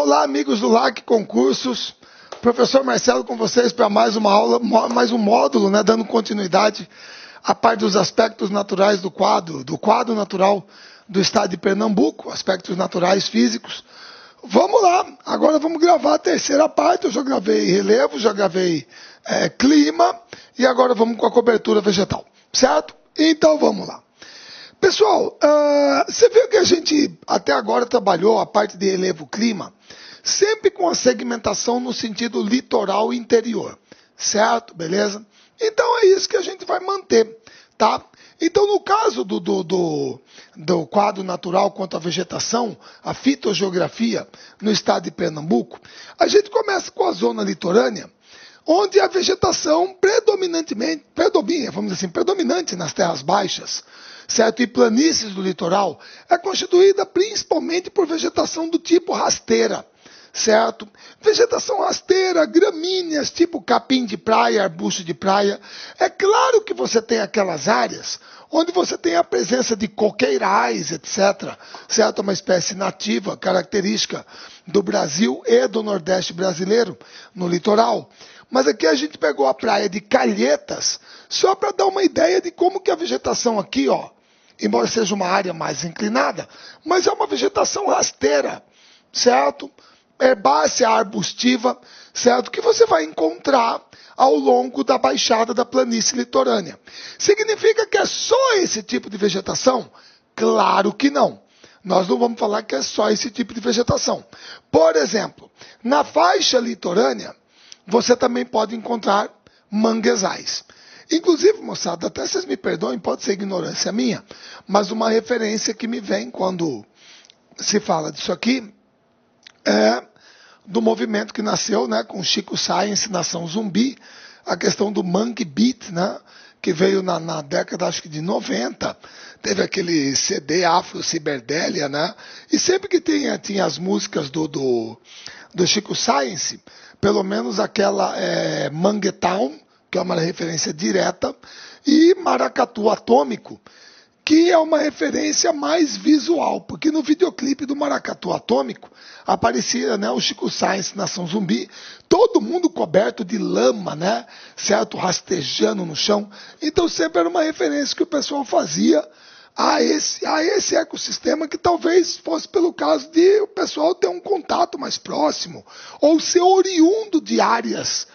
Olá, amigos do LAC Concursos. Professor Marcelo com vocês para mais uma aula, mais um módulo, né, dando continuidade à parte dos aspectos naturais do quadro natural do estado de Pernambuco, aspectos naturais físicos. Vamos lá, agora vamos gravar a terceira parte. Eu já gravei relevo, já gravei clima e agora vamos com a cobertura vegetal, certo? Então vamos lá. Pessoal, você viu que a gente até agora trabalhou a parte de relevo-clima, sempre com a segmentação no sentido litoral e interior, certo? Beleza? Então é isso que a gente vai manter, tá? Então no caso do quadro natural quanto à vegetação, a fitogeografia no estado de Pernambuco, a gente começa com a zona litorânea, onde a vegetação predominante nas terras baixas, certo? E planícies do litoral, é constituída principalmente por vegetação do tipo rasteira, certo? Vegetação rasteira, gramíneas, tipo capim de praia, arbusto de praia. É claro que você tem aquelas áreas onde você tem a presença de coqueirais, etc., certo? Uma espécie nativa, característica do Brasil e do Nordeste brasileiro, no litoral. Mas aqui a gente pegou a praia de Calhetas, só para dar uma ideia de como que a vegetação aqui, ó, embora seja uma área mais inclinada, mas é uma vegetação rasteira, certo? Herbácea, arbustiva, certo? Que você vai encontrar ao longo da baixada da planície litorânea. Significa que é só esse tipo de vegetação? Claro que não. Nós não vamos falar que é só esse tipo de vegetação. Por exemplo, na faixa litorânea, você também pode encontrar manguezais. Inclusive, moçada, até vocês me perdoem, pode ser ignorância minha, mas uma referência que me vem quando se fala disso aqui é do movimento que nasceu, né, com Chico Science, Nação Zumbi, a questão do Mangue Beat, né, que veio na década, acho que de 90, teve aquele CD Afro Ciberdélia, né, e sempre que tinha as músicas do Chico Science, pelo menos aquela Manguetown, que é uma referência direta, e Maracatu Atômico, que é uma referência mais visual, porque no videoclipe do Maracatu Atômico aparecia, né, o Chico Science, Nação Zumbi, todo mundo coberto de lama, né, certo? Rastejando no chão. Então sempre era uma referência que o pessoal fazia a esse ecossistema, que talvez fosse pelo caso de o pessoal ter um contato mais próximo, ou ser oriundo de áreas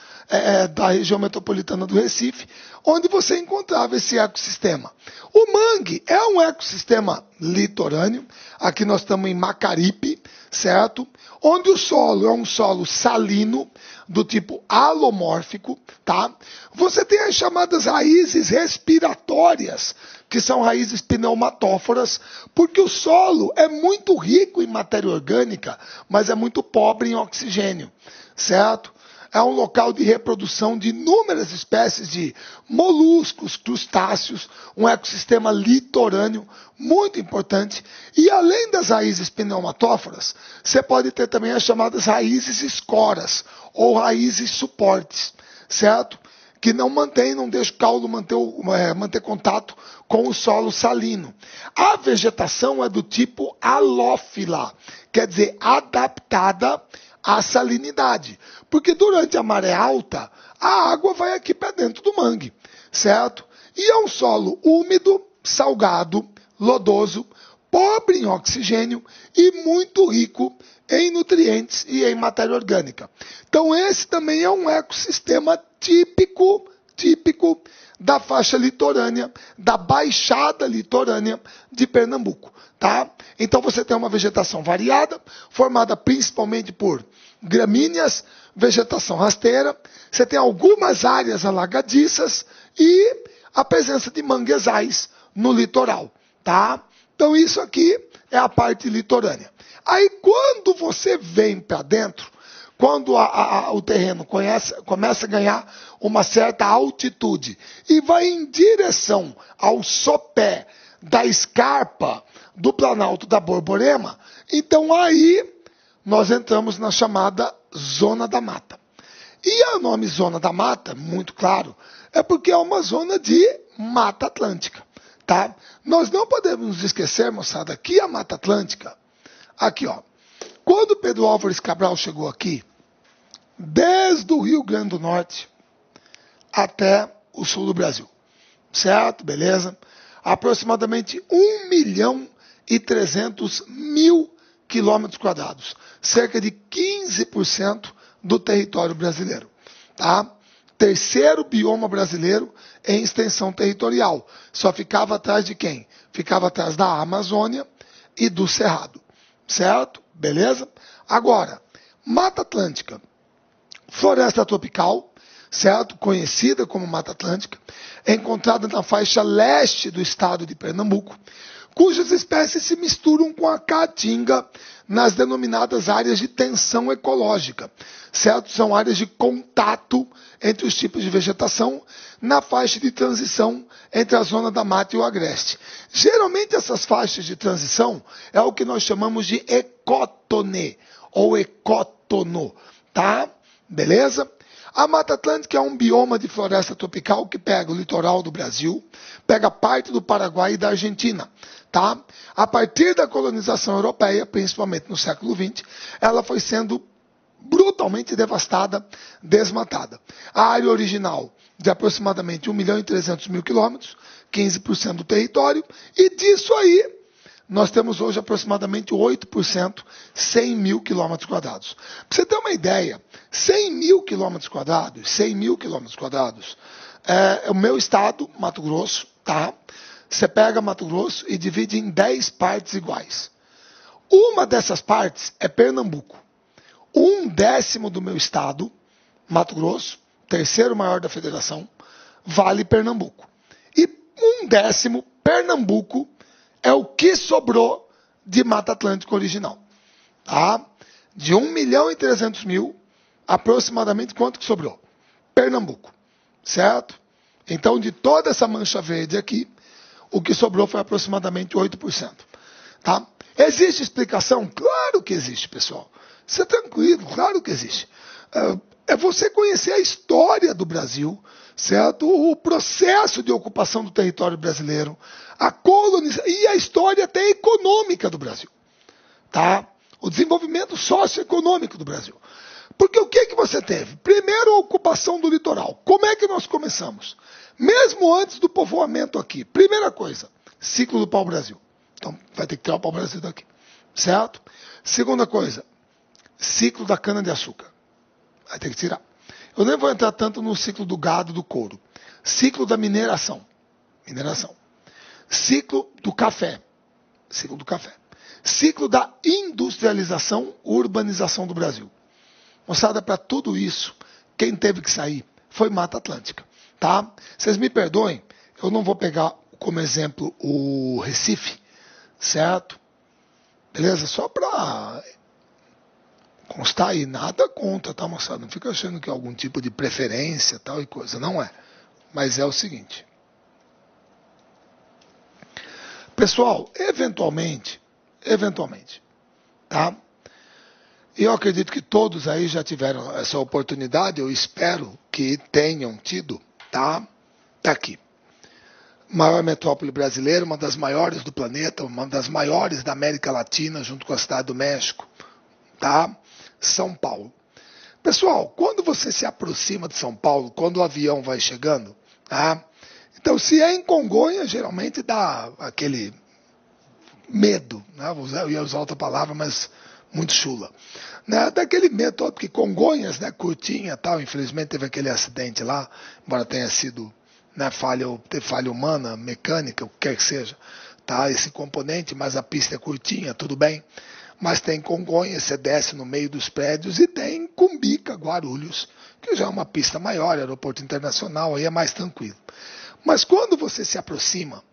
da região metropolitana do Recife, onde você encontrava esse ecossistema. O mangue é um ecossistema litorâneo, aqui nós estamos em Macaripe, certo? Onde o solo é um solo salino, do tipo alomórfico, tá? Você tem as chamadas raízes respiratórias, que são raízes pneumatóforas, porque o solo é muito rico em matéria orgânica, mas é muito pobre em oxigênio, certo? É um local de reprodução de inúmeras espécies de moluscos, crustáceos, um ecossistema litorâneo muito importante. E além das raízes pneumatóforas, você pode ter também as chamadas raízes escoras, ou raízes suportes, certo? Que não deixa o caule manter contato com o solo salino. A vegetação é do tipo halófila, quer dizer, adaptada à salinidade. Porque durante a maré alta, a água vai aqui para dentro do mangue, certo? E é um solo úmido, salgado, lodoso, pobre em oxigênio e muito rico em nutrientes e em matéria orgânica. Então esse também é um ecossistema típico da faixa litorânea, da baixada litorânea de Pernambuco, tá? Então você tem uma vegetação variada, formada principalmente por gramíneas, vegetação rasteira, você tem algumas áreas alagadiças e a presença de manguezais no litoral, tá? Então isso aqui é a parte litorânea. Aí quando você vem para dentro, quando o terreno começa a ganhar uma certa altitude e vai em direção ao sopé da escarpa do Planalto da Borborema, então aí nós entramos na chamada Zona da Mata. E o nome Zona da Mata, muito claro, é porque é uma zona de Mata Atlântica, tá? Nós não podemos nos esquecer, moçada, que a Mata Atlântica, aqui ó, Quando Pedro Álvares Cabral chegou aqui, desde o Rio Grande do Norte até o sul do Brasil, certo? Beleza? Aproximadamente 1.300.000 quilômetros quadrados, cerca de 15% do território brasileiro, tá? Terceiro bioma brasileiro em extensão territorial. Só ficava atrás de quem? Ficava atrás da Amazônia e do Cerrado, certo? Beleza? Agora, Mata Atlântica, floresta tropical, certo? Conhecida como Mata Atlântica, é encontrada na faixa leste do estado de Pernambuco, cujas espécies se misturam com a caatinga nas denominadas áreas de tensão ecológica, certo? São áreas de contato entre os tipos de vegetação na faixa de transição entre a zona da mata e o agreste. Geralmente essas faixas de transição é o que nós chamamos de ecótone ou ecótono, tá? Beleza? A Mata Atlântica é um bioma de floresta tropical que pega o litoral do Brasil, pega parte do Paraguai e da Argentina, tá? A partir da colonização europeia, principalmente no século XX, ela foi sendo brutalmente devastada, desmatada. A área original de aproximadamente 1.300.000 quilômetros, 15% do território, e disso aí nós temos hoje aproximadamente 8%, 100.000 quilômetros quadrados. Para você ter uma ideia, 100.000 quilômetros quadrados, é o meu estado, Mato Grosso, tá? Você pega Mato Grosso e divide em 10 partes iguais. Uma dessas partes é Pernambuco. 1/10 do meu estado, Mato Grosso, terceiro maior da federação, vale Pernambuco. E 1/10 Pernambuco é o que sobrou de Mata Atlântica original. Tá? De 1.300.000, aproximadamente quanto que sobrou? Pernambuco. Certo? Então, de toda essa mancha verde aqui, o que sobrou foi aproximadamente 8%. Tá? Existe explicação? Claro que existe, pessoal. Isso é tranquilo, claro que existe. É você conhecer a história do Brasil, certo? O processo de ocupação do território brasileiro, a colonização e a história até econômica do Brasil, tá? O desenvolvimento socioeconômico do Brasil. Porque o que você teve? Primeiro, a ocupação do litoral. Como é que nós começamos? Mesmo antes do povoamento aqui. Primeira coisa, ciclo do pau-brasil. Então, vai ter que tirar o pau-brasil daqui, certo? Segunda coisa, ciclo da cana-de-açúcar. Vai ter que tirar. Eu nem vou entrar tanto no ciclo do gado, do couro. Ciclo da mineração. Ciclo do café. Ciclo da industrialização, urbanização do Brasil. Moçada, para tudo isso, quem teve que sair foi Mata Atlântica. Tá? Vocês me perdoem, eu não vou pegar como exemplo o Recife, certo? Beleza? Só para constar aí, nada contra, tá, moçada? Não fica achando que é algum tipo de preferência, tal e coisa. Não é. Mas é o seguinte. Pessoal, eventualmente, tá? Eu acredito que todos aí já tiveram essa oportunidade, eu espero que tenham tido, tá? Tá aqui. Maior metrópole brasileira, uma das maiores do planeta, uma das maiores da América Latina, junto com a cidade do México, tá? São Paulo. Pessoal, quando você se aproxima de São Paulo, quando o avião vai chegando, tá? Então, se é em Congonhas, geralmente dá aquele medo, né? Eu ia usar outra palavra, mas muito chula. Né? Daquele medo todo, porque Congonhas, né, curtinha tal, infelizmente teve aquele acidente lá, embora tenha sido, né, falha humana, mecânica, o que quer que seja, tá? Esse componente, mas a pista é curtinha, tudo bem. Mas tem Congonhas, você desce no meio dos prédios, e tem Cumbica, Guarulhos, que já é uma pista maior, aeroporto internacional, aí é mais tranquilo. Mas quando você se aproxima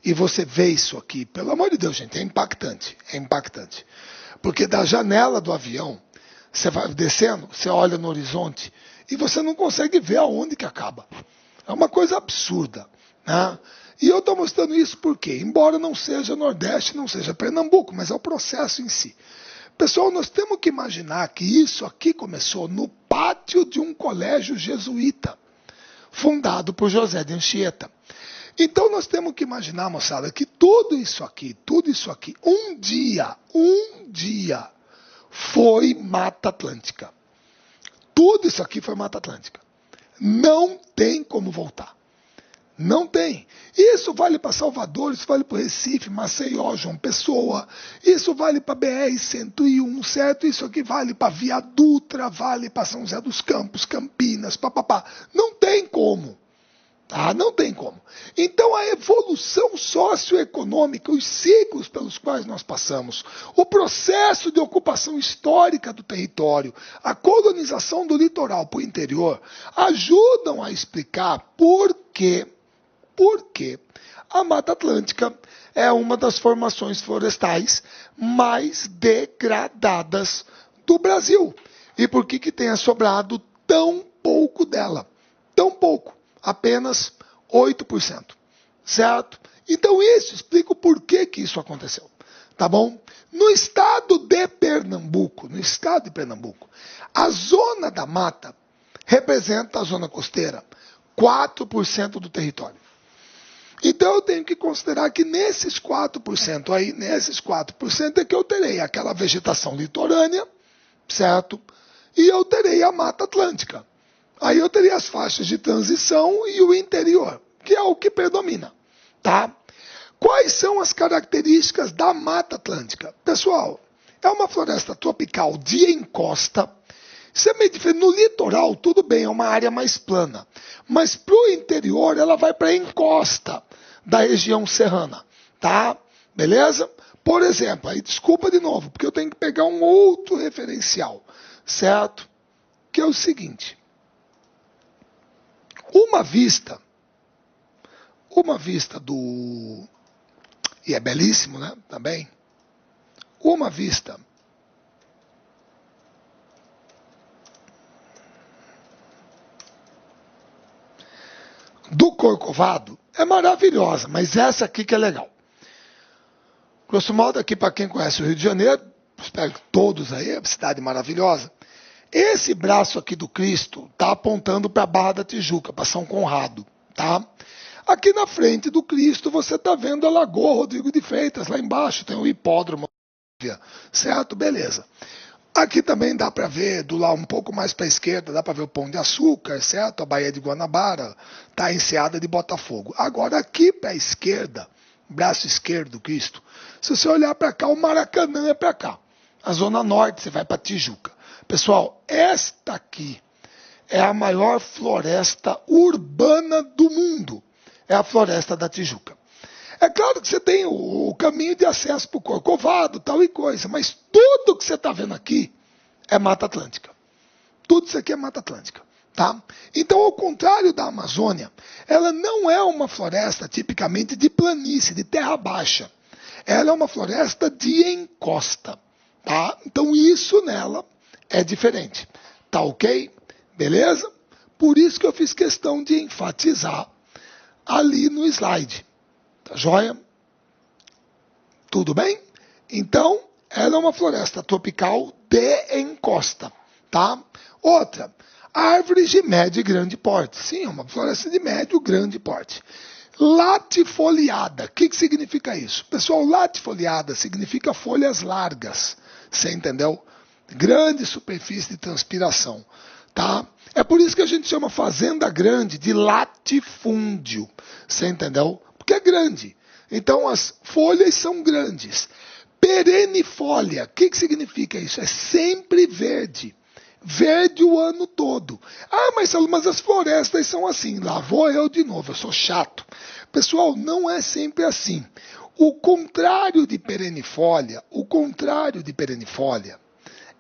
e você vê isso aqui, pelo amor de Deus, gente, é impactante. Porque da janela do avião, você vai descendo, você olha no horizonte e você não consegue ver aonde que acaba. É uma coisa absurda, né? E eu estou mostrando isso porque, embora não seja Nordeste, não seja Pernambuco, mas é o processo em si. Pessoal, nós temos que imaginar que isso aqui começou no pátio de um colégio jesuíta, fundado por José de Anchieta. Então nós temos que imaginar, moçada, que tudo isso aqui, um dia, foi Mata Atlântica. Tudo isso aqui foi Mata Atlântica. Não tem como voltar. Não tem. Isso vale para Salvador, isso vale para o Recife, Maceió, João Pessoa, isso vale para BR-101, certo? Isso aqui vale para Via Dutra, vale para São José dos Campos, Campinas, papapá. Não tem como. Tá? Não tem como. Então a evolução socioeconômica, os ciclos pelos quais nós passamos, o processo de ocupação histórica do território, a colonização do litoral para o interior, ajudam a explicar por que a Mata Atlântica é uma das formações florestais mais degradadas do Brasil. E por que tenha sobrado tão pouco dela? Tão pouco. Apenas 8%. Certo? Então isso explica o porquê que isso aconteceu. Tá bom? No estado de Pernambuco, a zona da mata representa a zona costeira, 4% do território. Então eu tenho que considerar que nesses 4% aí, é que eu terei aquela vegetação litorânea, certo? E eu terei a Mata Atlântica. Aí eu teria as faixas de transição e o interior, que é o que predomina, tá? Quais são as características da Mata Atlântica? Pessoal, é uma floresta tropical de encosta. Isso é meio diferente. No litoral, tudo bem, é uma área mais plana. Mas para o interior, ela vai para a encosta da região serrana, tá? Beleza? Por exemplo, aí desculpa de novo, porque eu tenho que pegar um outro referencial, certo? Que é o seguinte. Uma vista do... E é belíssimo, né? Também. Uma vista do Corcovado é maravilhosa, mas essa aqui que é legal. Grosso modo, aqui para quem conhece o Rio de Janeiro, espero que todos aí, é uma cidade maravilhosa. Esse braço aqui do Cristo está apontando para a Barra da Tijuca, para São Conrado, tá? Aqui na frente do Cristo você está vendo a Lagoa Rodrigo de Freitas, lá embaixo tem o hipódromo, certo? Beleza. Aqui também dá para ver, do lado um pouco mais para a esquerda, dá para ver o Pão de Açúcar, certo? A Baía de Guanabara, tá a Enseada de Botafogo. Agora aqui para a esquerda, braço esquerdo do Cristo, se você olhar para cá, o Maracanã é para cá. A Zona Norte você vai para Tijuca. Pessoal, esta aqui é a maior floresta urbana do mundo. É a Floresta da Tijuca. É claro que você tem o caminho de acesso para o Corcovado, tal e coisa, mas tudo que você está vendo aqui é Mata Atlântica. Tudo isso aqui é Mata Atlântica. Tá? Então, ao contrário da Amazônia, ela não é uma floresta tipicamente de planície, de terra baixa. Ela é uma floresta de encosta. Tá? Então, isso nela é diferente. Tá ok? Beleza? Por isso que eu fiz questão de enfatizar ali no slide. Tá joia? Tudo bem? Então, ela é uma floresta tropical de encosta, tá? Outra, árvores de médio e grande porte. Sim, é uma floresta de médio e grande porte. Latifoliada. O que significa isso? Pessoal, latifoliada significa folhas largas. Você entendeu? Grande superfície de transpiração. Tá? É por isso que a gente chama fazenda grande de latifúndio. Você entendeu? Porque é grande. Então as folhas são grandes. Perennifolia. O que significa isso? É sempre verde. Verde o ano todo. Ah, mas as florestas são assim. Lá vou eu de novo, eu sou chato. Pessoal, não é sempre assim. O contrário de perennifolia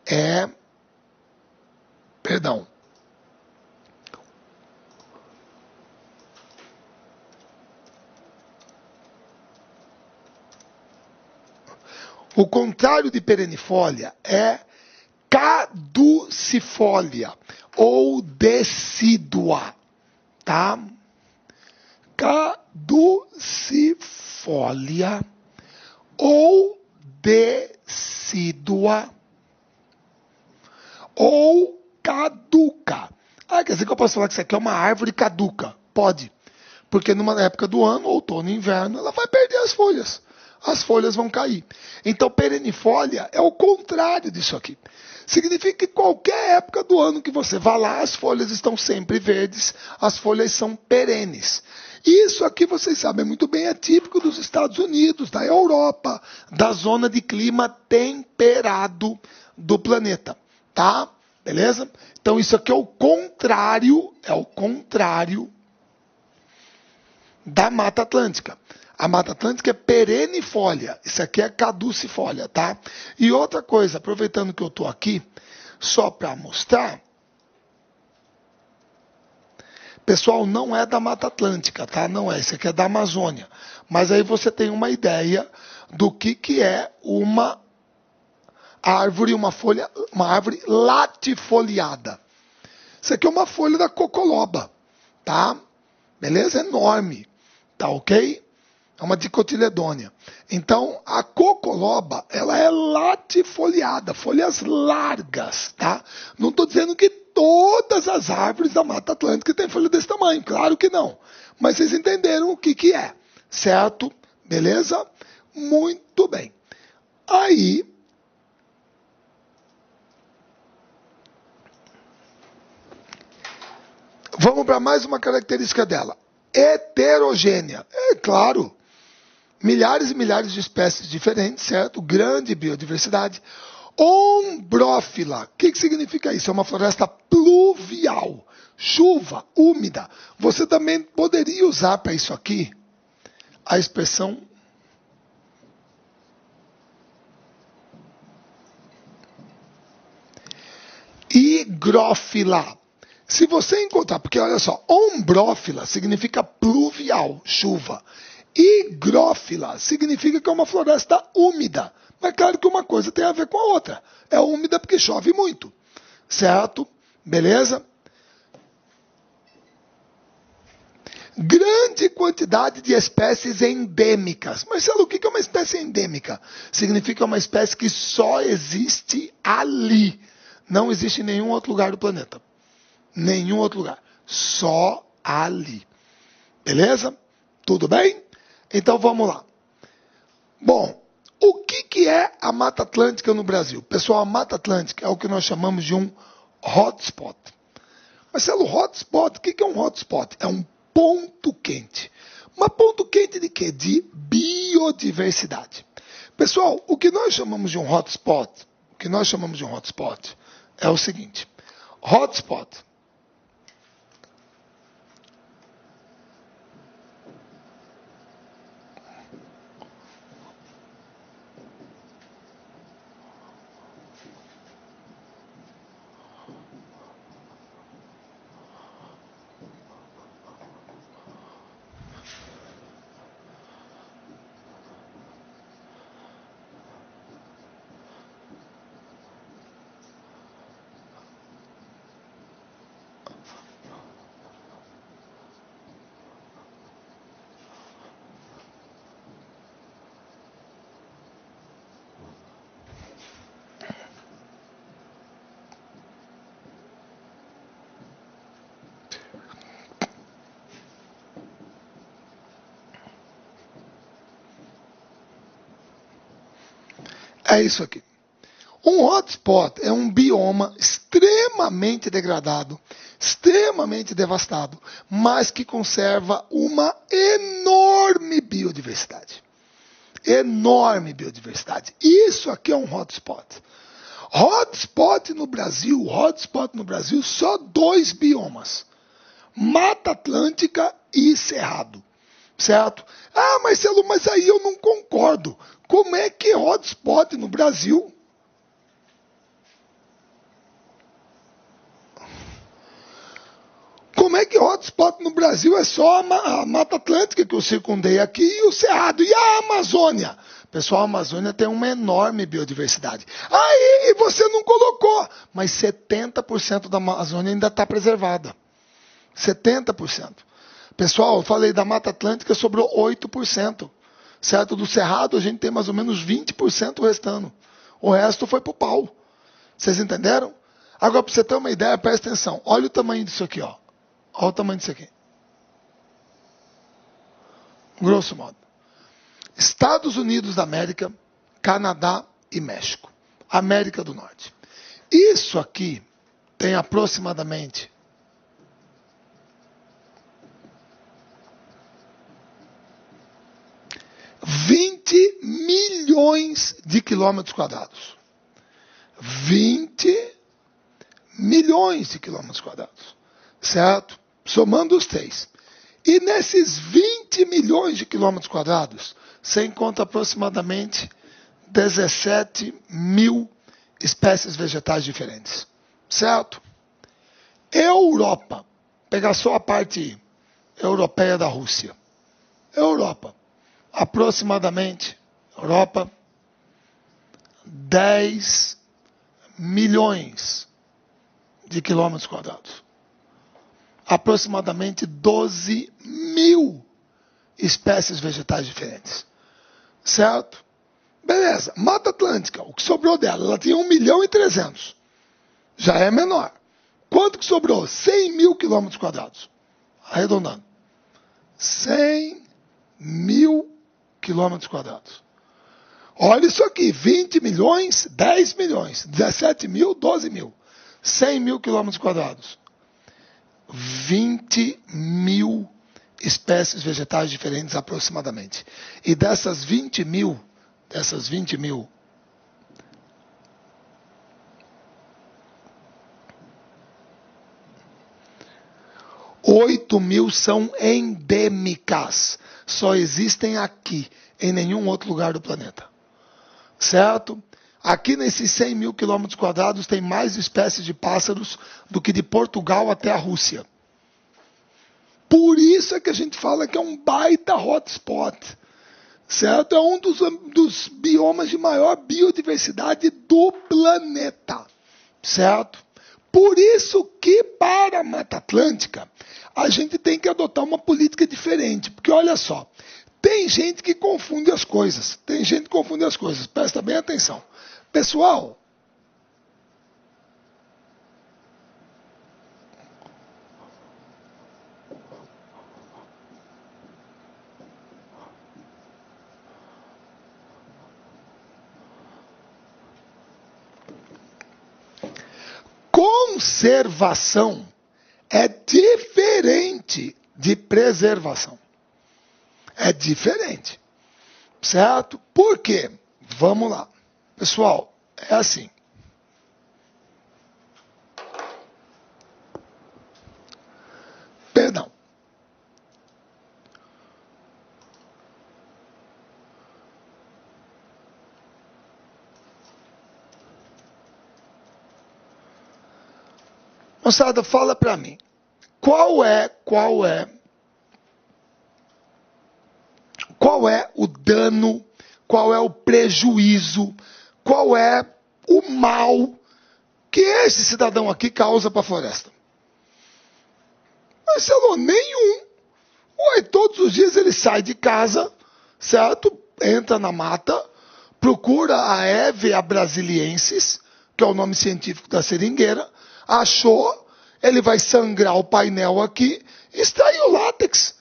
é... Perdão. O contrário de perennifolia é caducifólia ou decídua, tá? Caducifólia ou decídua ou caduca. Ah, quer dizer que eu posso falar que isso aqui é uma árvore caduca? Pode. Porque numa época do ano, outono e inverno, ela vai perder as folhas. as folhas vão cair. Então, perennifolia é o contrário disso aqui. Significa que qualquer época do ano que você vá lá, as folhas estão sempre verdes, as folhas são perenes. Isso aqui, vocês sabem muito bem, é típico dos Estados Unidos, da Europa, da zona de clima temperado do planeta, tá? Beleza? Então, isso aqui é o contrário da Mata Atlântica. A Mata Atlântica é perennifolia, isso aqui é caducifolia, tá? E outra coisa, aproveitando que eu estou aqui, só para mostrar, pessoal, não é da Mata Atlântica, tá? Não é, isso aqui é da Amazônia. Mas aí você tem uma ideia do que é uma árvore, uma árvore latifoliada. Isso aqui é uma folha da cocoloba, tá? Beleza? Enorme, tá ok? É uma dicotiledônia. Então, a cocoloba, ela é latifoliada, folhas largas, tá? Não estou dizendo que todas as árvores da Mata Atlântica têm folha desse tamanho, claro que não. Mas vocês entenderam o que é, certo? Beleza? Muito bem. Aí, vamos para mais uma característica dela. Heterogênea. É claro. Milhares e milhares de espécies diferentes, certo? Grande biodiversidade. Ombrófila. O que significa isso? É uma floresta pluvial. Chuva, úmida. Você também poderia usar para isso aqui a expressão higrófila. Se você encontrar, porque olha só, ombrófila significa pluvial, chuva. Higrófila significa que é uma floresta úmida. Mas claro que uma coisa tem a ver com a outra. É úmida porque chove muito. Certo? Beleza? Grande quantidade de espécies endêmicas. Marcelo, o que é uma espécie endêmica? Significa uma espécie que só existe ali. Não existe em nenhum outro lugar do planeta. Nenhum outro lugar. Só ali. Beleza? Tudo bem? Então vamos lá. Bom, o que é a Mata Atlântica no Brasil? Pessoal, a Mata Atlântica é o que nós chamamos de um hotspot. Marcelo, hotspot, o que é um hotspot? É um ponto quente. Mas ponto quente de quê? De biodiversidade. Pessoal, o que nós chamamos de um hotspot, é o seguinte. Hotspot é isso aqui. Um hotspot é um bioma extremamente degradado, extremamente devastado, mas que conserva uma enorme biodiversidade. Enorme biodiversidade. Isso aqui é um hotspot. Hotspot no Brasil, só 2 biomas. Mata Atlântica e Cerrado. Certo? Ah, Marcelo, mas aí eu não concordo. Como é que é hotspot no Brasil? Como é que hotspot no Brasil é só a Mata Atlântica que eu circundei aqui e o Cerrado? E a Amazônia? Pessoal, a Amazônia tem uma enorme biodiversidade. Aí você não colocou, mas 70% da Amazônia ainda está preservada. 70%. Pessoal, eu falei da Mata Atlântica, sobrou 8%. Certo? Do Cerrado a gente tem mais ou menos 20% restando. O resto foi pro pau. Vocês entenderam? Agora, para você ter uma ideia, presta atenção. Olha o tamanho disso aqui, ó. Olha o tamanho disso aqui. Grosso modo. Estados Unidos da América, Canadá e México. América do Norte. Isso aqui tem aproximadamente 20 milhões de quilômetros quadrados. 20 milhões de quilômetros quadrados. Certo? Somando os três. E nesses 20 milhões de quilômetros quadrados, você encontra aproximadamente 17 mil espécies vegetais diferentes. Certo? Europa. Pegar só a parte europeia da Rússia. Europa. Aproximadamente, Europa, 10 milhões de quilômetros quadrados. Aproximadamente 12 mil espécies vegetais diferentes. Certo? Beleza. Mata Atlântica, o que sobrou dela? Ela tinha 1.300.000. Já é menor. Quanto que sobrou? 100 mil quilômetros quadrados. Arredondando. 100 mil quilômetros quadrados. Olha isso aqui. 20 milhões, 10 milhões, 17 mil, 12 mil. 100 mil quilômetros quadrados. 20 mil espécies vegetais diferentes aproximadamente. E dessas 20 mil, 8 mil são endêmicas. Só existem aqui, em nenhum outro lugar do planeta. Certo? Aqui nesses 100 mil quilômetros quadrados tem mais espécies de pássaros do que de Portugal até a Rússia. Por isso é que a gente fala que é um baita hotspot. Certo? É um dos biomas de maior biodiversidade do planeta. Certo? Por isso que para a Mata Atlântica a gente tem que adotar uma política diferente. Porque olha só, tem gente que confunde as coisas. Presta bem atenção. Pessoal, conservação é diferente de preservação. É diferente. Certo? Por quê? Vamos lá. Pessoal, é assim. Perdão. Moçada, fala para mim. Qual é o dano, qual é o prejuízo, qual é o mal que esse cidadão aqui causa para a floresta? Marcelo, nenhum. Ué, todos os dias ele sai de casa, certo? Entra na mata, procura a Hevea brasiliensis, que é o nome científico da seringueira, achou, ele vai sangrar o painel aqui, extrai o látex.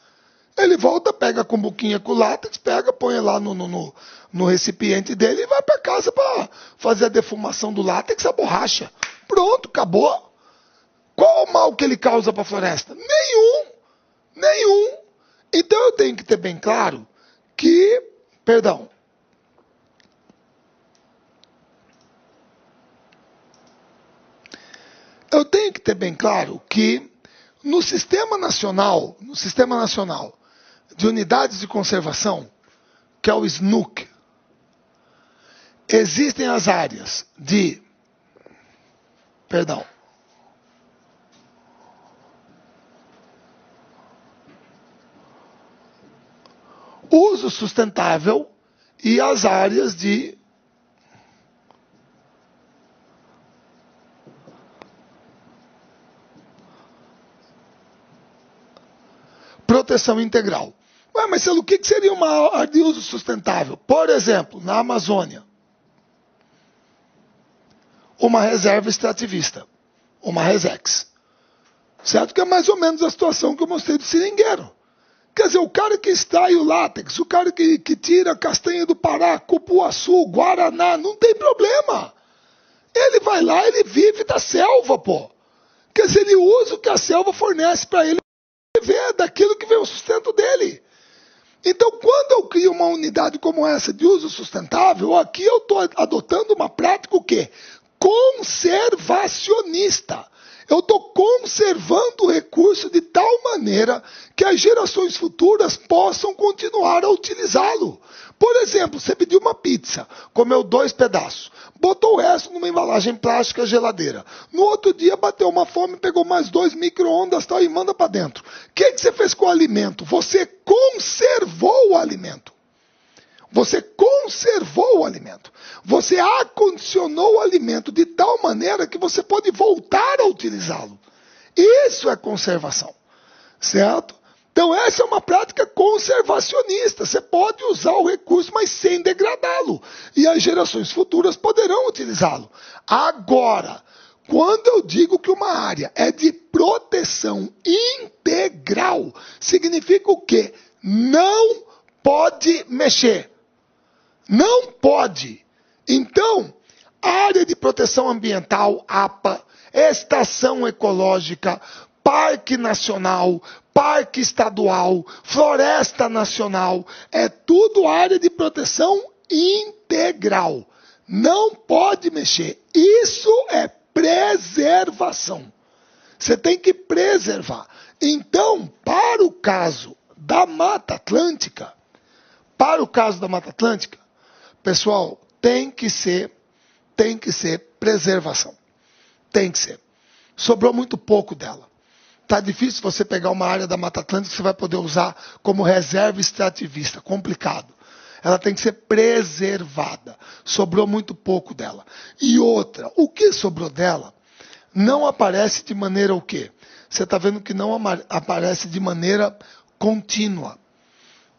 Ele volta, pega a cumbuquinha com o látex, põe lá no recipiente dele e vai para casa para fazer a defumação do látex, a borracha. Pronto, acabou. Qual o mal que ele causa para a floresta? Nenhum. Então eu tenho que ter bem claro que, eu tenho que ter bem claro que no Sistema Nacional de Unidades de Conservação, que é o SNUC, existem as áreas de, uso sustentável e as áreas de proteção integral. Ué, Marcelo, o que seria uma área de uso sustentável? Por exemplo, na Amazônia, uma reserva extrativista, uma RESEX. Certo? Que é mais ou menos a situação que eu mostrei do seringueiro. Quer dizer, o cara que extrai o látex, o cara que tira a castanha do Pará, cupuaçu, guaraná, não tem problema. Ele vai lá, ele vive da selva, pô. Quer dizer, ele usa o que a selva fornece para ele viver daquilo que vem o sustento dele. Então, quando eu crio uma unidade como essa de uso sustentável, aqui eu estou adotando uma prática o quê? Conservacionista. Eu estou conservando o recurso de tal maneira que as gerações futuras possam continuar a utilizá-lo. Por exemplo, você pediu uma pizza, comeu 2 pedaços, botou o resto numa embalagem plástica geladeira. No outro dia bateu uma fome, pegou mais 2 micro-ondas tal, e manda para dentro. O que você fez com o alimento? Você conservou o alimento. Você conservou o alimento. Você acondicionou o alimento de tal maneira que você pode voltar a utilizá-lo. Isso é conservação. Certo? Então essa é uma prática conservacionista. Você pode usar o recurso, mas sem degradá-lo. E as gerações futuras poderão utilizá-lo. Agora, quando eu digo que uma área é de proteção integral, significa o quê? Não pode mexer. Não pode. Então, área de proteção ambiental, APA, estação ecológica, parque nacional, parque estadual, floresta nacional, é tudo área de proteção integral. Não pode mexer. Isso é preservação. Você tem que preservar. Então, para o caso da Mata Atlântica, pessoal, tem que ser preservação. Tem que ser. Sobrou muito pouco dela. Tá difícil você pegar uma área da Mata Atlântica que você vai poder usar como reserva extrativista. Complicado. Ela tem que ser preservada. Sobrou muito pouco dela. E outra, o que sobrou dela não aparece de maneira o quê? Você está vendo que não aparece de maneira contínua.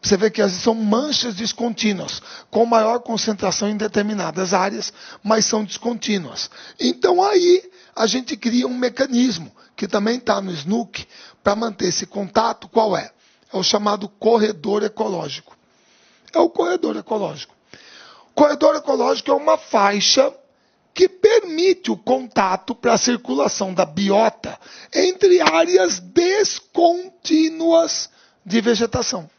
Você vê que são manchas descontínuas, com maior concentração em determinadas áreas, mas são descontínuas. Então aí a gente cria um mecanismo, que também está no SNUC, para manter esse contato. Qual é? É o chamado corredor ecológico. É o corredor ecológico. Corredor ecológico é uma faixa que permite o contato para a circulação da biota entre áreas descontínuas de vegetação.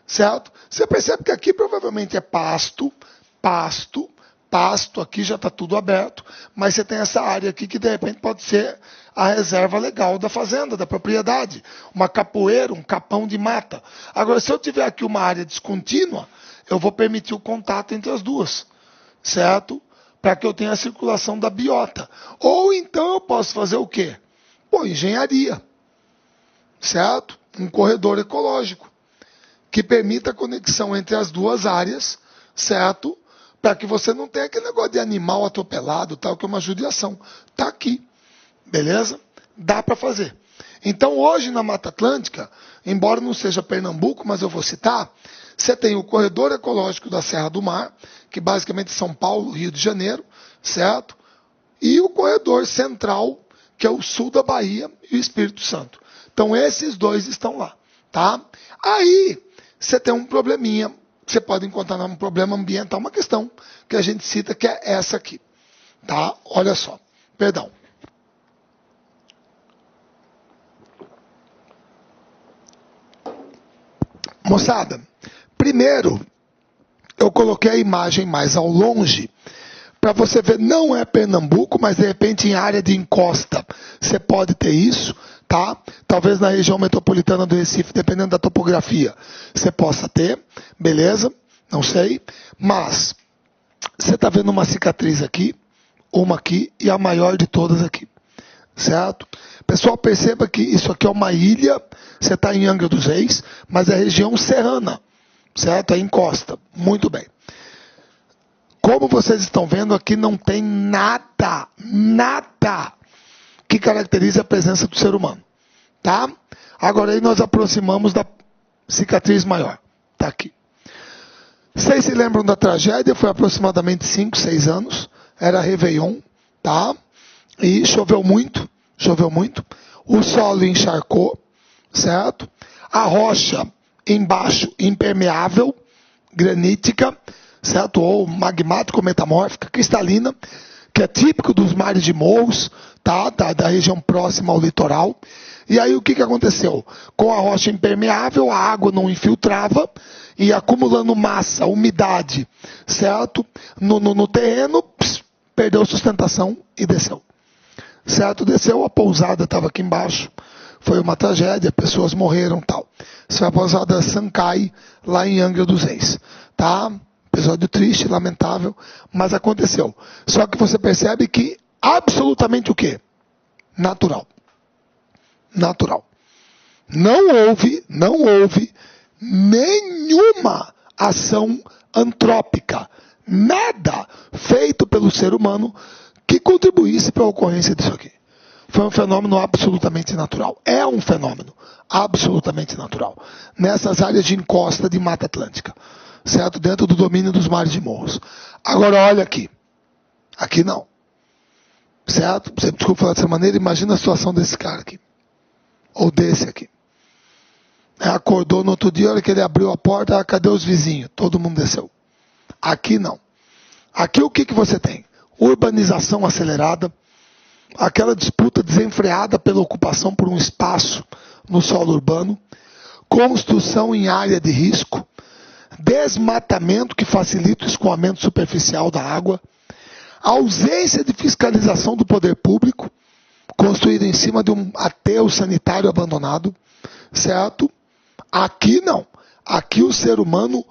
Certo? Você percebe que aqui provavelmente é pasto, aqui já está tudo aberto, mas você tem essa área aqui que de repente pode ser a reserva legal da fazenda, da propriedade, uma capoeira, um capão de mata. Agora, se eu tiver aqui uma área descontínua, eu vou permitir o contato entre as duas, certo? Para que eu tenha a circulação da biota. Ou então eu posso fazer o quê? Pô, engenharia, certo? Um corredor ecológico que permita a conexão entre as duas áreas, certo? Para que você não tenha aquele negócio de animal atropelado, tal, que é uma judiação. Está aqui, beleza? Dá para fazer. Então, hoje na Mata Atlântica, embora não seja Pernambuco, mas eu vou citar, você tem o corredor ecológico da Serra do Mar, que basicamente é São Paulo, Rio de Janeiro, certo? E o corredor central, que é o sul da Bahia e o Espírito Santo. Então, esses dois estão lá, tá? Aí, você tem um probleminha, você pode encontrar um problema ambiental, uma questão que a gente cita, que é essa aqui, tá? Olha só, perdão. Moçada, primeiro, eu coloquei a imagem mais ao longe, para você ver, não é Pernambuco, mas de repente em área de encosta, você pode ter isso, tá? Talvez na região metropolitana do Recife, dependendo da topografia, você possa ter, beleza? Não sei. Mas, você está vendo uma cicatriz aqui, uma aqui e a maior de todas aqui, certo? Pessoal, perceba que isso aqui é uma ilha, você está em Angra dos Reis, mas é região serrana, certo? É encosta. Muito bem. Como vocês estão vendo, aqui não tem nada que caracterize a presença do ser humano, tá? Agora aí nós aproximamos da cicatriz maior, tá aqui. Vocês se lembram da tragédia? Foi aproximadamente 5, 6 anos, era Réveillon, tá? E choveu muito, o solo encharcou, certo? A rocha embaixo impermeável, granítica, certo? Ou magmático-metamórfica, cristalina, que é típico dos mares de morros, tá? Da região próxima ao litoral. E aí o que aconteceu? Com a rocha impermeável, a água não infiltrava e acumulando massa, umidade, certo? No terreno, perdeu sustentação e desceu. Certo? Desceu, a pousada estava aqui embaixo. Foi uma tragédia, pessoas morreram e tal. Isso foi a pousada Sancai, lá em Angra dos Reis. Tá? Episódio triste, lamentável, mas aconteceu. Só que você percebe que absolutamente o quê? Natural. Natural. Não houve nenhuma ação antrópica. Nada feito pelo ser humano que contribuísse para a ocorrência disso aqui. Foi um fenômeno absolutamente natural. É um fenômeno absolutamente natural. Nessas áreas de encosta de Mata Atlântica. Certo? Dentro do domínio dos mares de morros. Agora olha aqui. Aqui não. Certo? Você desculpa falar dessa maneira, imagina a situação desse cara aqui. Ou desse aqui. Acordou no outro dia, a hora que ele abriu a porta, cadê os vizinhos? Todo mundo desceu. Aqui não. Aqui o que você tem? Urbanização acelerada, aquela disputa desenfreada pela ocupação por um espaço no solo urbano, construção em área de risco, desmatamento que facilita o escoamento superficial da água, ausência de fiscalização do poder público, construído em cima de um aterro sanitário abandonado, certo? Aqui não. Aqui o ser humano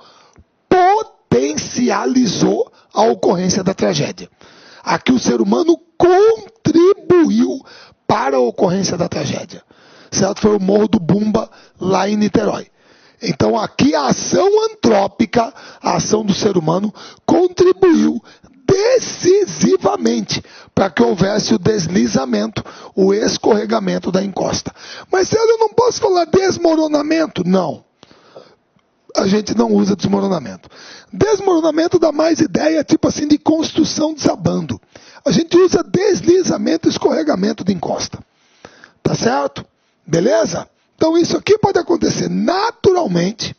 potencializou a ocorrência da tragédia. Aqui o ser humano contribuiu para a ocorrência da tragédia. Certo? Foi o Morro do Bumba, lá em Niterói. Então aqui a ação antrópica, a ação do ser humano, contribuiu decisivamente para que houvesse o deslizamento, o escorregamento da encosta. Mas Célio, eu não posso falar desmoronamento? Não. A gente não usa desmoronamento. Desmoronamento dá mais ideia, tipo assim, de construção desabando. A gente usa deslizamento e escorregamento de encosta. Tá certo? Beleza? Então isso aqui pode acontecer naturalmente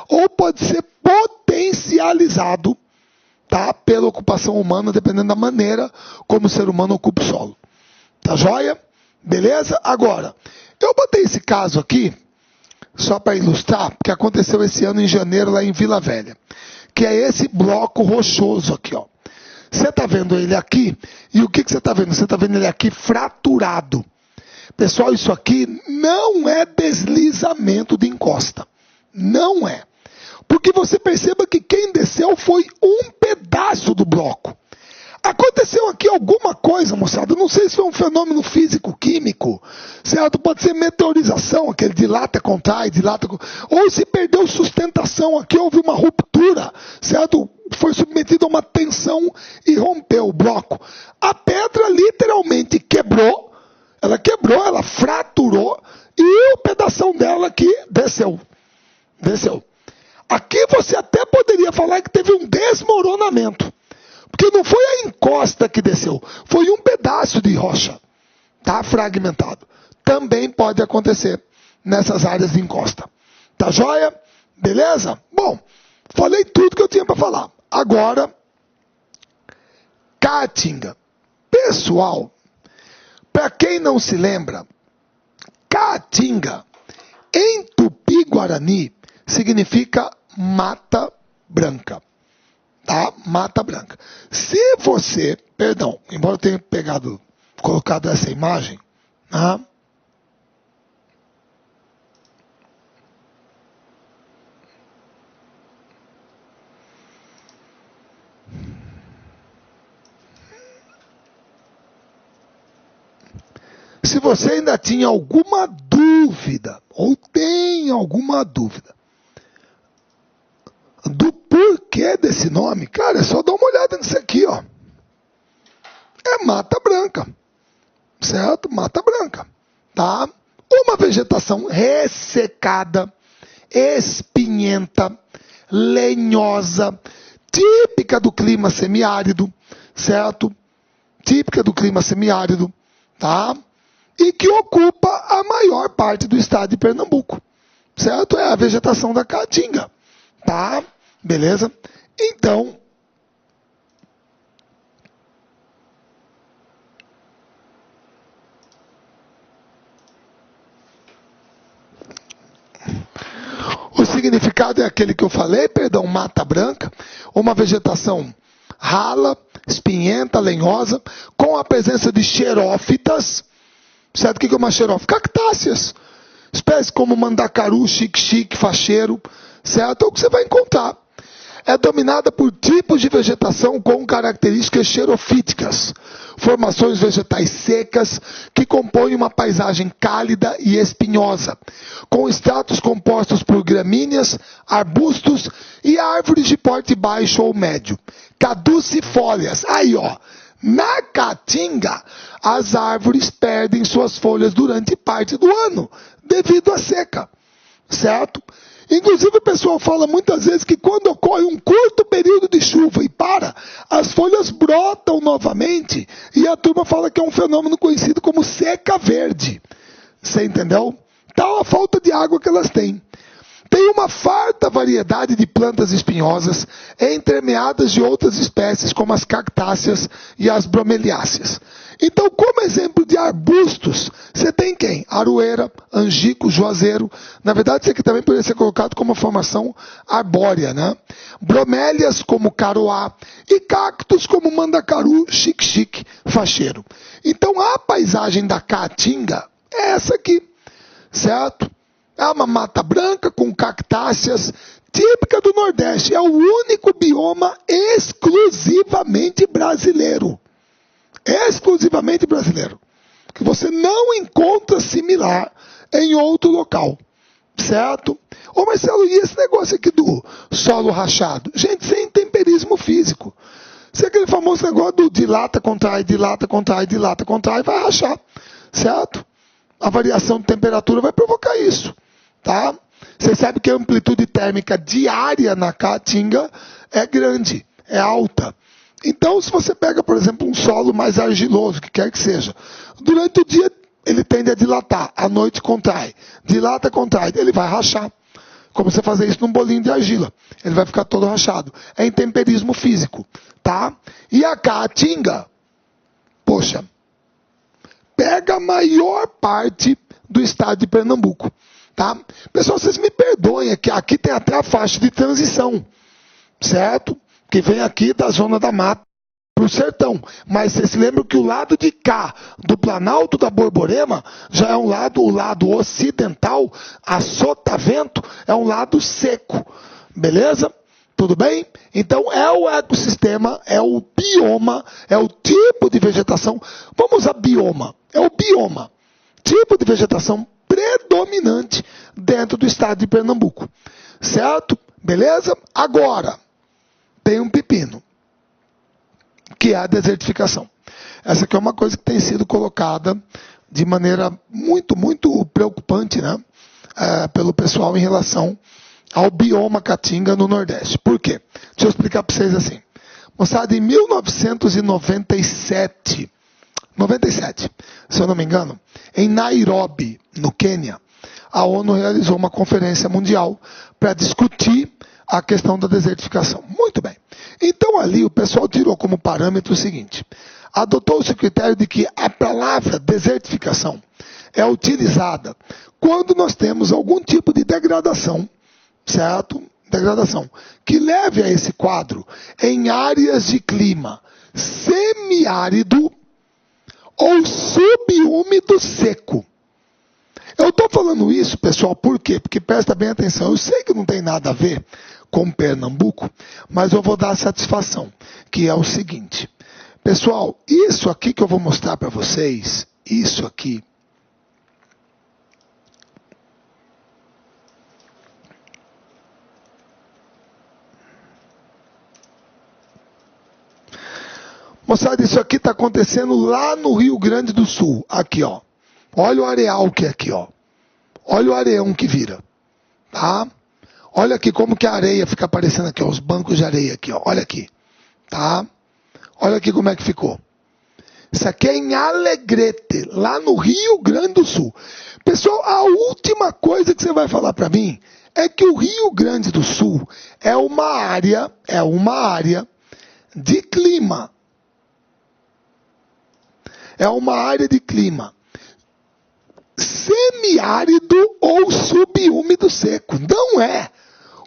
ou pode ser potencializado, tá, pela ocupação humana, dependendo da maneira como o ser humano ocupa o solo. Tá joia? Beleza? Agora, eu botei esse caso aqui só para ilustrar, que aconteceu esse ano em janeiro lá em Vila Velha, que é esse bloco rochoso aqui, ó. Você está vendo ele aqui, e o que você está vendo? Você está vendo ele aqui fraturado. Pessoal, isso aqui não é deslizamento de encosta. Não é. Porque você perceba que quem desceu foi um pedaço do bloco. Aconteceu aqui alguma coisa, moçada, não sei se foi um fenômeno físico-químico, certo? Pode ser meteorização, aquele dilata, contrai, ou se perdeu sustentação aqui, houve uma ruptura, certo? Foi submetido a uma tensão e rompeu o bloco. A pedra literalmente quebrou, ela fraturou, e o pedação dela aqui desceu. Aqui você até poderia falar que teve um desmoronamento. Porque não foi a encosta que desceu, foi um pedaço de rocha, tá, fragmentado. Também pode acontecer nessas áreas de encosta. Tá joia? Beleza? Bom, falei tudo que eu tinha para falar. Agora, Caatinga. Pessoal, para quem não se lembra, Caatinga, em Tupi-Guarani, significa Mata Branca. Tá? Mata Branca. Se você, perdão, embora eu tenha colocado essa imagem, tá? Se você ainda tinha alguma dúvida, ou tem alguma dúvida, do porquê desse nome, cara, é só dar uma olhada nisso aqui, ó. É Mata Branca, certo? Mata Branca, tá? Uma vegetação ressecada, espinhenta, lenhosa, típica do clima semiárido, certo? Típica do clima semiárido, tá? E que ocupa a maior parte do estado de Pernambuco, certo? É a vegetação da caatinga, tá? Beleza? Então, o significado é aquele que eu falei, perdão, mata branca, uma vegetação rala, espinhenta, lenhosa, com a presença de xerófitas, certo? O que é uma xerófita? Cactáceas, espécies como mandacaru, xique-xique, facheiro, certo? É o que você vai encontrar. É dominada por tipos de vegetação com características xerofíticas, formações vegetais secas que compõem uma paisagem cálida e espinhosa, com estratos compostos por gramíneas, arbustos e árvores de porte baixo ou médio, caducifólias. Aí, ó, na caatinga, as árvores perdem suas folhas durante parte do ano, devido à seca, certo? Inclusive o pessoal fala muitas vezes que quando ocorre um curto período de chuva e para, as folhas brotam novamente e a turma fala que é um fenômeno conhecido como seca verde. Você entendeu? Tal a falta de água que elas têm. Tem uma farta variedade de plantas espinhosas entremeadas de outras espécies, como as cactáceas e as bromeliáceas. Então, como exemplo de arbustos, você tem quem? Aroeira, angico, juazeiro. Na verdade, isso aqui também poderia ser colocado como uma formação arbórea, né? Bromélias, como caroá, e cactos, como mandacaru, xique-xique, facheiro. Então, a paisagem da caatinga é essa aqui, certo? É uma mata branca com cactáceas, típica do Nordeste. É o único bioma exclusivamente brasileiro. Exclusivamente brasileiro. Que você não encontra similar em outro local. Certo? Ô Marcelo, e esse negócio aqui do solo rachado? Gente, sem temperismo físico. Se é aquele famoso negócio do dilata, contrai, dilata, contrai, dilata, contrai, vai rachar. Certo? A variação de temperatura vai provocar isso. Tá? Você sabe que a amplitude térmica diária na caatinga é grande, é alta. Então, se você pega, por exemplo, um solo mais argiloso, que quer que seja, durante o dia ele tende a dilatar, à noite contrai, dilata, contrai, ele vai rachar. Como você fazer isso num bolinho de argila, ele vai ficar todo rachado. É intemperismo físico, tá? E a caatinga, poxa, pega a maior parte do estado de Pernambuco. Tá? Pessoal, vocês me perdoem, aqui tem até a faixa de transição, certo? Que vem aqui da zona da mata para o sertão. Mas vocês se lembram que o lado de cá, do Planalto da Borborema, já é o lado ocidental, a Sotavento, é um lado seco. Beleza? Tudo bem? Então é o ecossistema, é o bioma, é o tipo de vegetação. Vamos usar bioma. É o bioma. Tipo de vegetação predominante dentro do estado de Pernambuco. Certo? Beleza? Agora, tem um pepino, que é a desertificação. Essa aqui é uma coisa que tem sido colocada de maneira muito, muito preocupante, né? Pelo pessoal em relação ao bioma caatinga no Nordeste. Por quê? Deixa eu explicar para vocês assim. Moçada, em 1997, se eu não me engano, em Nairobi, no Quênia, a ONU realizou uma conferência mundial para discutir a questão da desertificação. Muito bem. Então ali o pessoal tirou como parâmetro o seguinte: adotou-se o critério de que a palavra desertificação é utilizada quando nós temos algum tipo de degradação, certo? Degradação, que leve a esse quadro em áreas de clima semiárido ou subúmido seco. Eu estou falando isso, pessoal, por quê? Porque presta bem atenção, eu sei que não tem nada a ver com Pernambuco, mas eu vou dar a satisfação, que é o seguinte. Pessoal, isso aqui que eu vou mostrar para vocês, isso aqui, moçada, isso aqui está acontecendo lá no Rio Grande do Sul. Aqui, ó. Olha o areal que é aqui, ó. Olha o areião que vira. Tá? Olha aqui como que a areia fica aparecendo aqui, ó. Os bancos de areia aqui, ó. Olha aqui. Tá? Olha aqui como é que ficou. Isso aqui é em Alegrete, lá no Rio Grande do Sul. Pessoal, a última coisa que você vai falar para mim é que o Rio Grande do Sul é uma área de clima. É uma área de clima semiárido ou subúmido seco. Não é.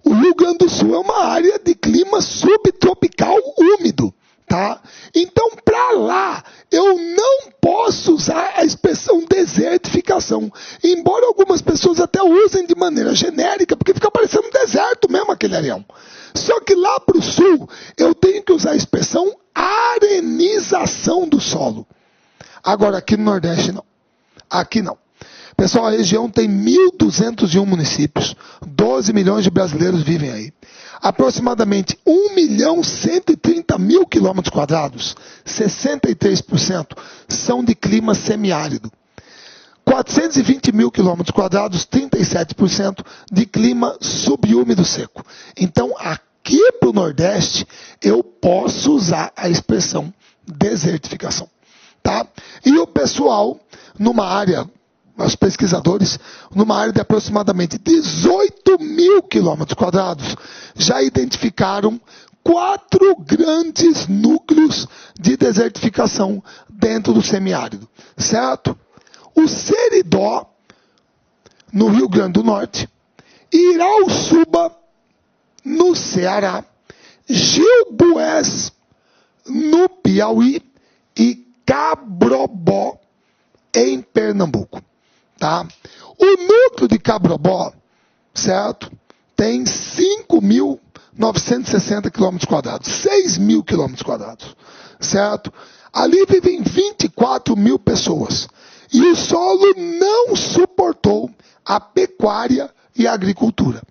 O Rio Grande do Sul é uma área de clima subtropical úmido, tá? Então, para lá, eu não posso usar a expressão desertificação. Embora algumas pessoas até usem de maneira genérica, porque fica parecendo um deserto mesmo aquele areão. Só que lá para o sul, eu tenho que usar a expressão arenização do solo. Agora, aqui no Nordeste, não. Aqui não. Pessoal, a região tem 1.201 municípios, 12 milhões de brasileiros vivem aí. Aproximadamente 1.130.000 quilômetros quadrados, 63% são de clima semiárido. 420 mil quilômetros quadrados, 37% de clima subúmido seco. Então, aqui para o Nordeste, eu posso usar a expressão desertificação. Tá? E o pessoal, numa área, os pesquisadores, numa área de aproximadamente 18 mil quilômetros quadrados, já identificaram 4 grandes núcleos de desertificação dentro do semiárido, certo? O Seridó, no Rio Grande do Norte, Irauçuba, no Ceará, Gilboés, no Piauí e Cabrobó, em Pernambuco. Tá? O núcleo de Cabrobó, certo? Tem 5.960 quilômetros quadrados, 6.000 quilômetros quadrados, certo? Ali vivem 24 mil pessoas. E o solo não suportou a pecuária e a agricultura.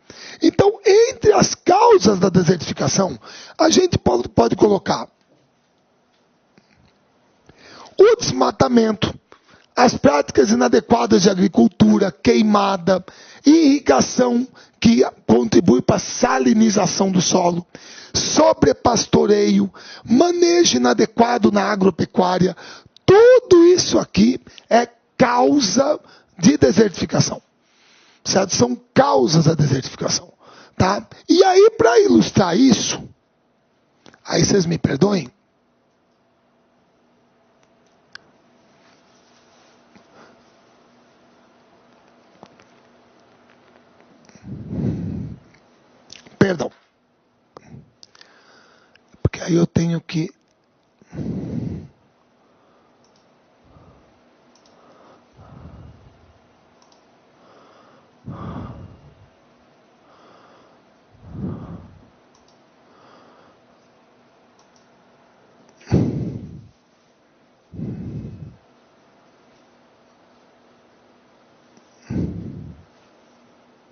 Então, entre as causas da desertificação, a gente pode colocar o desmatamento, as práticas inadequadas de agricultura, queimada, irrigação que contribui para a salinização do solo, sobrepastoreio, manejo inadequado na agropecuária, tudo isso aqui é causa de desertificação. Certo? São causas da desertificação. Tá? E aí, para ilustrar isso, aí vocês me perdoem, perdão. Porque aí eu tenho que...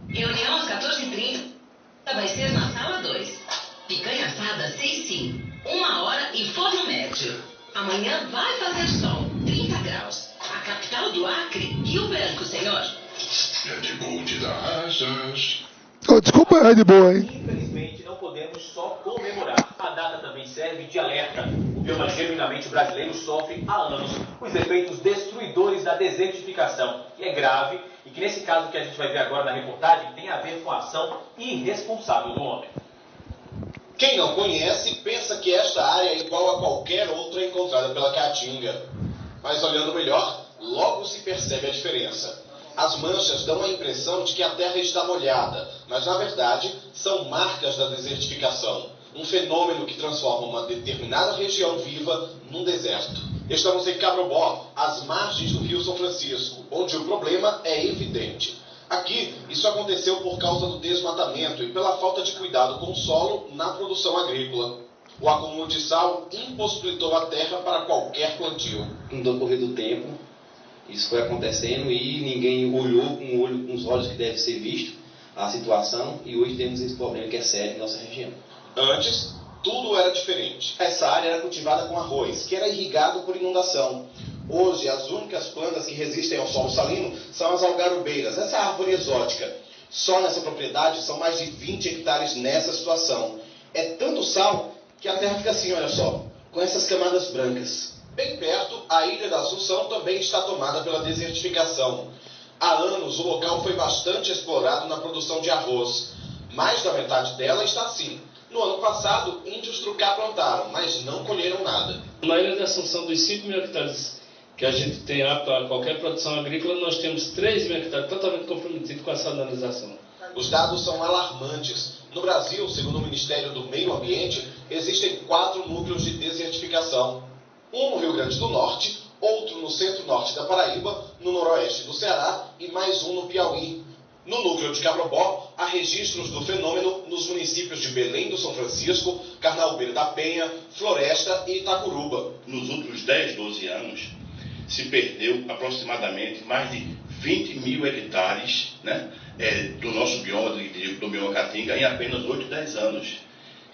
Reunião às 14h30. Vai ser na sala 2. Picanha assada, sei sim. 1 hora e forno médio. Amanhã vai fazer sol, 30 graus. A capital do Acre, Rio Branco, senhor. Red Bull te dá asas. Oh, desculpa, Red Bull, hein? Infelizmente, não podemos só comemorar. A data também serve de alerta. O bioma genuinamente brasileiro sofre há anos os efeitos destruidores da desertificação, que é grave e que, nesse caso que a gente vai ver agora na reportagem, tem a ver com a ação irresponsável do homem. Quem não conhece pensa que esta área é igual a qualquer outra encontrada pela Caatinga. Mas olhando melhor, logo se percebe a diferença. As manchas dão a impressão de que a terra está molhada, mas na verdade são marcas da desertificação. Um fenômeno que transforma uma determinada região viva num deserto. Estamos em Cabrobó, às margens do Rio São Francisco, onde o problema é evidente. Aqui, isso aconteceu por causa do desmatamento e pela falta de cuidado com o solo na produção agrícola. O acúmulo de sal impossibilitou a terra para qualquer plantio. No decorrer do tempo, isso foi acontecendo e ninguém olhou com os olhos que deve ser visto a situação, e hoje temos esse problema que é sério em nossa região. Antes, tudo era diferente. Essa área era cultivada com arroz, que era irrigado por inundação. Hoje, as únicas plantas que resistem ao solo salino são as algarobeiras, essa árvore exótica. Só nessa propriedade são mais de 20 hectares nessa situação. É tanto sal que a terra fica assim, olha só, com essas camadas brancas. Bem perto, a Ilha da Assunção também está tomada pela desertificação. Há anos, o local foi bastante explorado na produção de arroz. Mais da metade dela está assim. No ano passado, índios trucá plantaram, mas não colheram nada. Na Ilha de Assunção, dos 5 mil hectares que a gente tem apto a qualquer produção agrícola, nós temos 3 mil hectares totalmente comprometidos com essa analisação. Os dados são alarmantes. No Brasil, segundo o Ministério do Meio Ambiente, existem 4 núcleos de desertificação. Um no Rio Grande do Norte, outro no centro-norte da Paraíba, no noroeste do Ceará e mais um no Piauí. No núcleo de Cabrobó, há registros do fenômeno nos municípios de Belém do São Francisco, Carnaúbeiro da Penha, Floresta e Itacuruba. Nos últimos 10, 12 anos, se perdeu aproximadamente mais de 20 mil hectares, né, do nosso bioma, do bioma Caatinga, em apenas 8, 10 anos.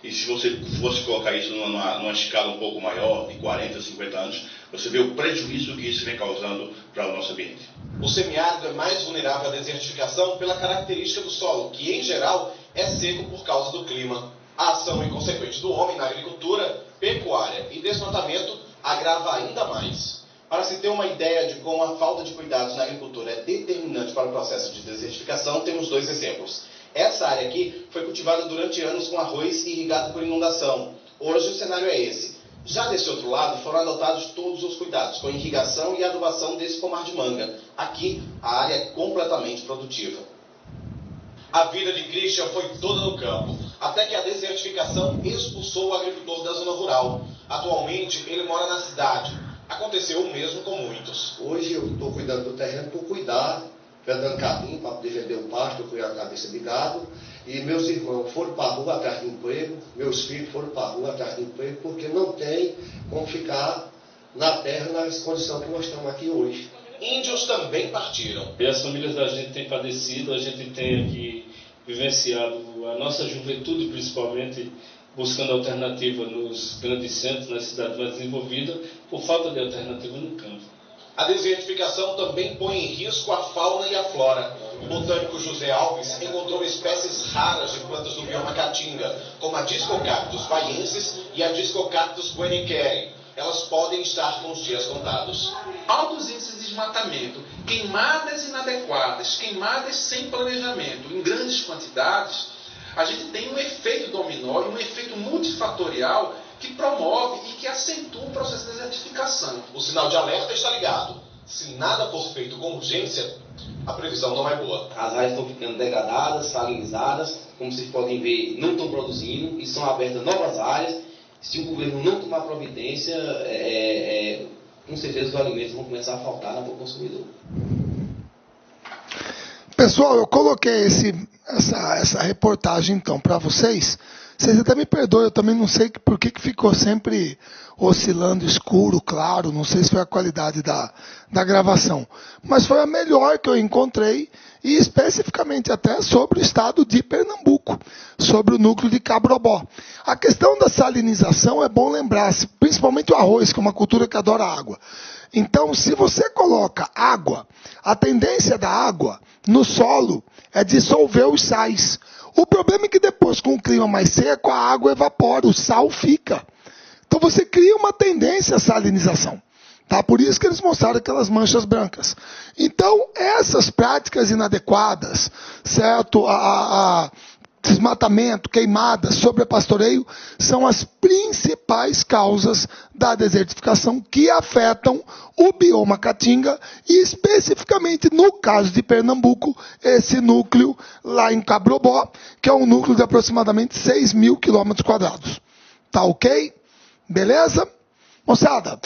E se você fosse colocar isso numa escala um pouco maior, de 40, 50 anos, você vê o prejuízo que isso vem causando para o nosso ambiente. O semiárido é mais vulnerável à desertificação pela característica do solo, que em geral é seco por causa do clima. A ação inconsequente do homem na agricultura, pecuária e desmatamento agrava ainda mais. Para se ter uma ideia de como a falta de cuidados na agricultura é determinante para o processo de desertificação, temos 2 exemplos. Essa área aqui foi cultivada durante anos com arroz e irrigada por inundação. Hoje o cenário é esse. Já desse outro lado foram adotados todos os cuidados, com irrigação e adubação desse pomar de manga. Aqui a área é completamente produtiva. A vida de Christian foi toda no campo, até que a desertificação expulsou o agricultor da zona rural. Atualmente ele mora na cidade. Aconteceu o mesmo com muitos. Hoje eu estou cuidando do terreno por cuidar, dando capim para poder vender o pasto, cuidar a cabeça de gado. E meus irmãos foram para a rua atrás de emprego, meus filhos foram para a rua atrás de emprego, porque não tem como ficar na terra nas condições que nós estamos aqui hoje. Índios também partiram. E as famílias da gente têm padecido, a gente tem aqui vivenciado a nossa juventude, principalmente, buscando alternativa nos grandes centros, nas cidades mais desenvolvidas, por falta de alternativa no campo. A desertificação também põe em risco a fauna e a flora. O botânico José Alves encontrou espécies raras de plantas do bioma Caatinga, como a Discocactus baiensis e a Discocactus gueniqueri. Elas podem estar com os dias contados. Altos índices de desmatamento, queimadas inadequadas, queimadas sem planejamento, em grandes quantidades, a gente tem um efeito dominó e um efeito multifatorial que promove e que acentua o processo de desertificação. O sinal de alerta está ligado. Se nada for feito com urgência, a previsão não é boa. As áreas estão ficando degradadas, salinizadas, como vocês podem ver, não estão produzindo e são abertas novas áreas. Se o governo não tomar providência, com certeza os alimentos vão começar a faltar para o consumidor. Pessoal, eu coloquei essa reportagem então para vocês. Vocês até me perdoem, eu também não sei por que ficou sempre oscilando escuro, claro, não sei se foi a qualidade da gravação. Mas foi a melhor que eu encontrei, e especificamente até sobre o estado de Pernambuco, sobre o núcleo de Cabrobó. A questão da salinização é bom lembrar, principalmente o arroz, que é uma cultura que adora água. Então, se você coloca água, a tendência da água no solo é dissolver os sais. O problema é que depois, com o clima mais seco, a água evapora, o sal fica. Então você cria uma tendência à salinização. Tá? Por isso que eles mostraram aquelas manchas brancas. Então, essas práticas inadequadas, certo? Desmatamento, queimadas, sobrepastoreio, são as principais causas da desertificação que afetam o bioma Caatinga e especificamente no caso de Pernambuco, esse núcleo lá em Cabrobó, que é um núcleo de aproximadamente 6 mil quilômetros quadrados. Tá ok? Beleza? Moçada,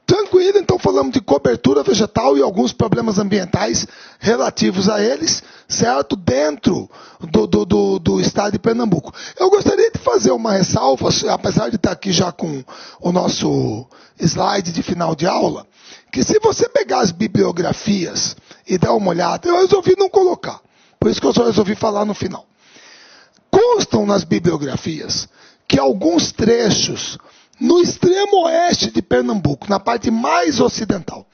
tranquilo, então falamos de cobertura vegetal e alguns problemas ambientais relativos a eles, certo? Dentro do estado de Pernambuco. Eu gostaria de fazer uma ressalva, apesar de estar aqui já com o nosso slide de final de aula, que se você pegar as bibliografias e dar uma olhada, eu resolvi não colocar, por isso que eu só resolvi falar no final. Constam nas bibliografias que alguns trechos no extremo oeste de Pernambuco, na parte mais ocidental,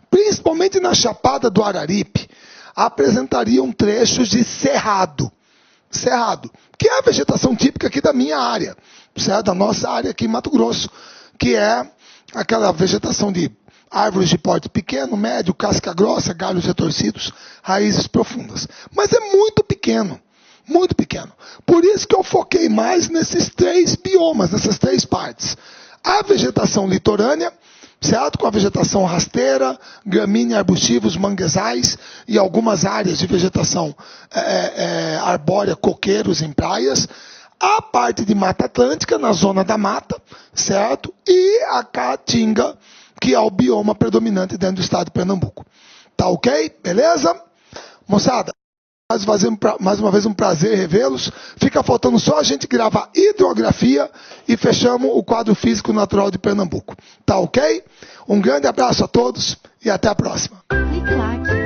principalmente na Chapada do Araripe, apresentariam trechos de cerrado. Cerrado, que é a vegetação típica aqui da minha área, certo? Da nossa área aqui em Mato Grosso, que é aquela vegetação de árvores de porte pequeno, médio, casca grossa, galhos retorcidos, raízes profundas. Mas é muito pequeno. Muito pequeno. Por isso que eu foquei mais nesses 3 biomas, nessas 3 partes. A vegetação litorânea, certo? Com a vegetação rasteira, gramínea, arbustivos, manguezais e algumas áreas de vegetação arbórea, coqueiros em praias. A parte de Mata Atlântica, na zona da mata, certo? E a Caatinga, que é o bioma predominante dentro do estado de Pernambuco. Tá ok? Beleza? Moçada, mais uma vez um prazer revê-los. Fica faltando só a gente gravar hidrografia e fechamos o quadro físico natural de Pernambuco. Tá ok? Um grande abraço a todos e até a próxima. Clique like.